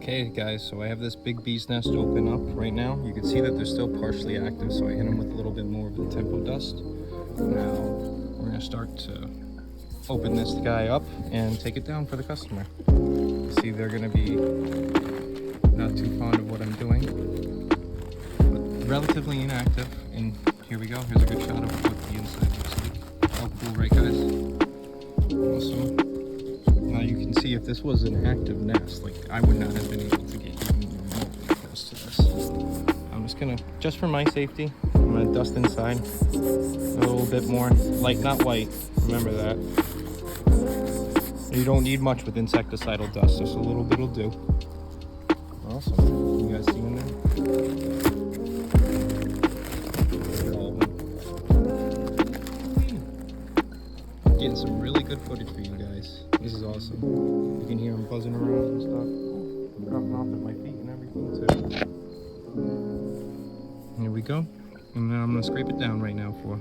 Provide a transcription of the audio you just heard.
Okay guys, so I have this big bee's nest open up right now. You can see that they're still partially active, so I hit them with a little bit more of the tempo dust. Now we're gonna start to open this guy up and take it down for the customer. See, they're gonna be not too fond of what I'm doing, but relatively inactive. And here we go, here's a good shot of what the inside looks like. Oh cool, right guys? Awesome. Now you can see if this was an active nest, like I would not have been able to get even remotely close to this. I'm just gonna, just for my safety, I'm gonna dust inside a little bit more. Light, not white, remember that. You don't need much with insecticidal dust, just a little bit will do. Awesome, you guys see in there? Look at all of them. Getting some really good footage for you guys. This is awesome. You can hear them buzzing around and stuff. Dropping off at my feet and everything too. Here we go. And now I'm gonna scrape it down right now for